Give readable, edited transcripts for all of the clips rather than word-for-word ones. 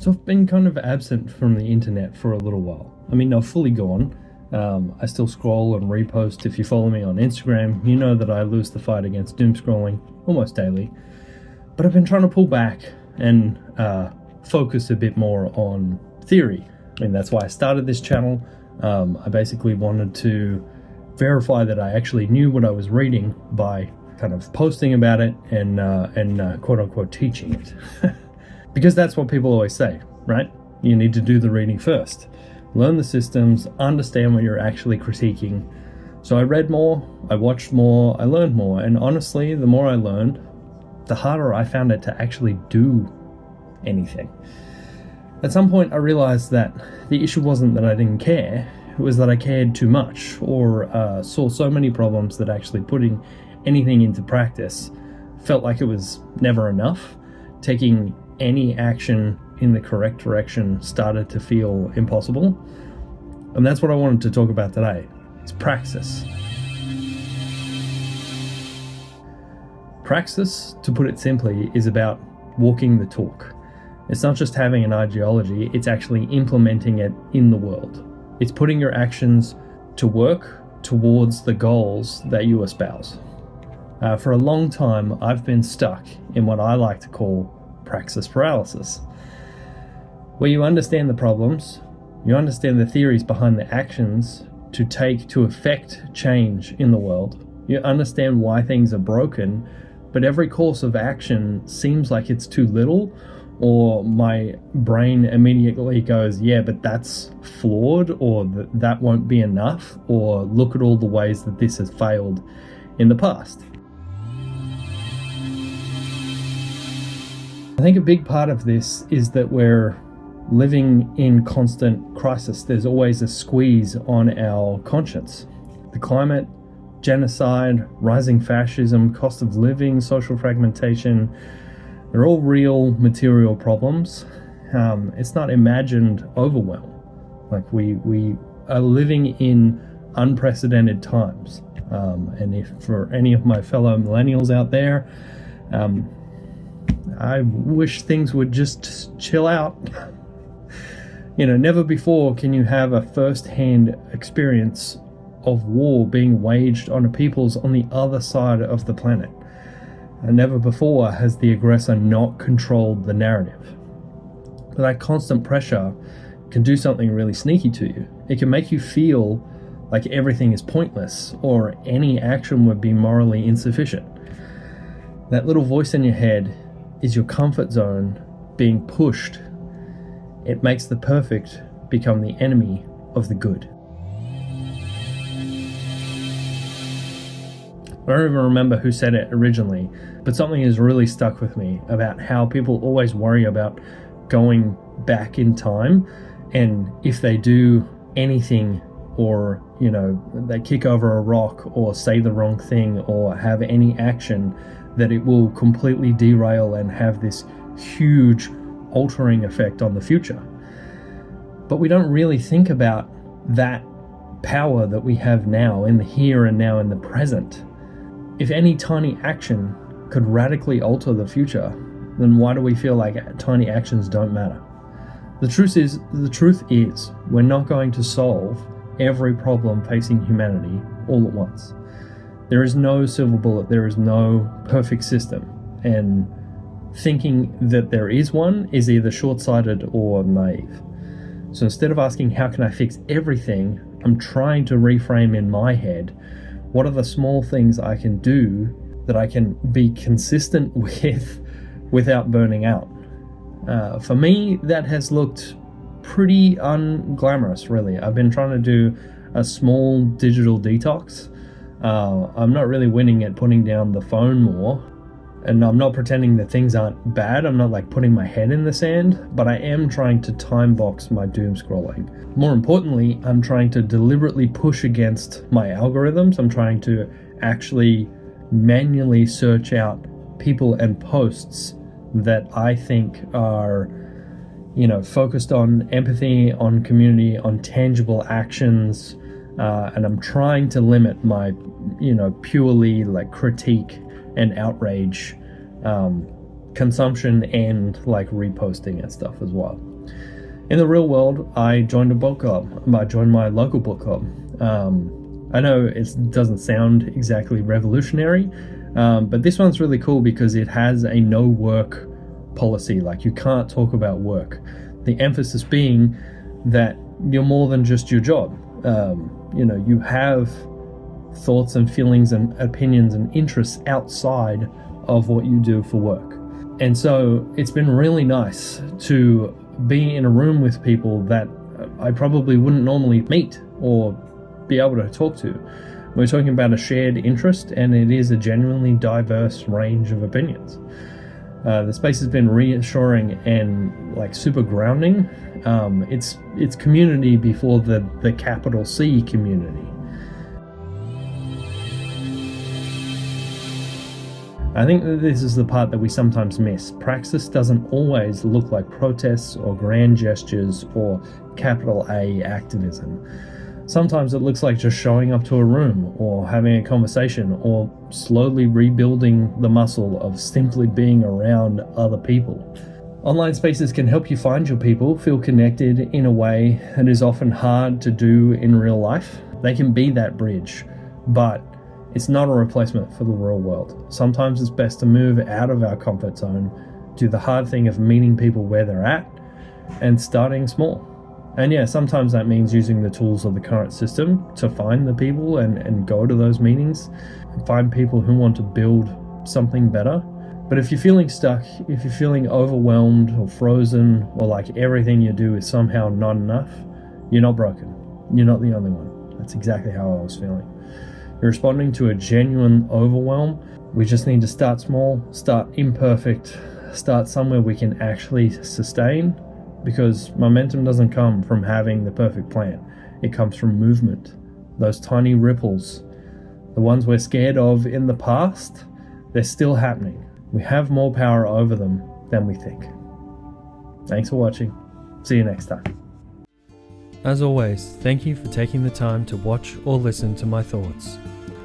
So I've been kind of absent from the internet for a little while. I mean, not fully gone. I still scroll and repost. If you follow me on Instagram, you know that I lose the fight against doom scrolling almost daily. But I've been trying to pull back and focus a bit more on theory. I mean, that's why I started this channel. I basically wanted to verify that I actually knew what I was reading by kind of posting about it and quote unquote teaching it. Because that's what people always say, right? You need to do the reading first. Learn the systems, understand what you're actually critiquing. So I read more, I watched more, I learned more, and honestly, the more I learned, the harder I found it to actually do anything. At some point, I realized that the issue wasn't that I didn't care, it was that I cared too much, or saw so many problems that actually putting anything into practice felt like it was never enough. Taking any action in the correct direction started to feel impossible. And that's what I wanted to talk about today. It's praxis. Praxis, to put it simply, is about walking the talk. It's not just having an ideology, it's actually implementing it in the world. It's putting your actions to work towards the goals that you espouse. For a long time, I've been stuck in what I like to call praxis paralysis, where you understand the problems, you understand the theories behind the actions to take to affect change in the world, you understand why things are broken, but every course of action seems like it's too little, or my brain immediately goes, yeah, but that's flawed, or that won't be enough, or look at all the ways that this has failed in the past. I think a big part of this is that we're living in constant crisis. There's always a squeeze on our conscience. The climate, genocide, rising fascism, cost of living, social fragmentation, they're all real material problems. It's not imagined overwhelm. Like we are living in unprecedented times. And if for any of my fellow millennials out there, I wish things would just chill out. Never before can you have a first-hand experience of war being waged on a peoples on the other side of the planet. And never before has the aggressor not controlled the narrative. But that constant pressure can do something really sneaky to you. It can make you feel like everything is pointless or any action would be morally insufficient. That little voice in your head is your comfort zone being pushed. It makes the perfect become the enemy of the good. I don't even remember who said it originally, but something has really stuck with me about how people always worry about going back in time, and if they do anything or they kick over a rock or say the wrong thing or have any action, that it will completely derail and have this huge altering effect on the future. But we don't really think about that power that we have now in the here and now in the present. If any tiny action could radically alter the future, then why do we feel like tiny actions don't matter? The truth is, we're not going to solve every problem facing humanity all at once. There is no silver bullet, there is no perfect system, and thinking that there is one is either short-sighted or naive. So instead of asking how can I fix everything, I'm trying to reframe in my head, what are the small things I can do that I can be consistent with without burning out? For me, that has looked pretty unglamorous, really. I've been trying to do a small digital detox. I'm not really winning at putting down the phone more, and I'm not pretending that things aren't bad. I'm not like putting my head in the sand, but I am trying to time box my doom scrolling. More importantly, I'm trying to deliberately push against my algorithms. I'm trying to actually manually search out people and posts that I think are, focused on empathy, on community, on tangible actions, and I'm trying to limit my, purely like critique and outrage consumption and like reposting and stuff as well. In the real world, I joined a book club. I joined my local book club. I know it doesn't sound exactly revolutionary, but this one's really cool because it has a no work policy. Like, you can't talk about work. The emphasis being that you're more than just your job. You have thoughts and feelings and opinions and interests outside of what you do for work. And so it's been really nice to be in a room with people that I probably wouldn't normally meet or be able to talk to. We're talking about a shared interest, and it is a genuinely diverse range of opinions. The space has been reassuring and like super grounding. It's community before the capital C community. I think that this is the part that we sometimes miss. Praxis doesn't always look like protests or grand gestures or capital A activism. Sometimes it looks like just showing up to a room or having a conversation or slowly rebuilding the muscle of simply being around other people. Online spaces can help you find your people, feel connected in a way that is often hard to do in real life. They can be that bridge, but it's not a replacement for the real world. Sometimes it's best to move out of our comfort zone, do the hard thing of meeting people where they're at, and starting small. And yeah, sometimes that means using the tools of the current system to find the people and go to those meetings and find people who want to build something better. But if you're feeling stuck, if you're feeling overwhelmed or frozen, or like everything you do is somehow not enough, you're not broken. You're not the only one. That's exactly how I was feeling. You're responding to a genuine overwhelm. We just need to start small, start imperfect, start somewhere we can actually sustain, because momentum doesn't come from having the perfect plan. It comes from movement. Those tiny ripples, the ones we're scared of in the past, they're still happening. We have more power over them than we think. Thanks for watching. See you next time. As always, thank you for taking the time to watch or listen to my thoughts.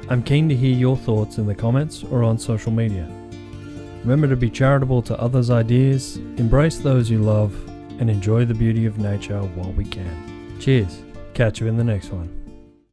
I'm keen to hear your thoughts in the comments or on social media. Remember to be charitable to others' ideas, embrace those you love, and enjoy the beauty of nature while we can. Cheers. Catch you in the next one.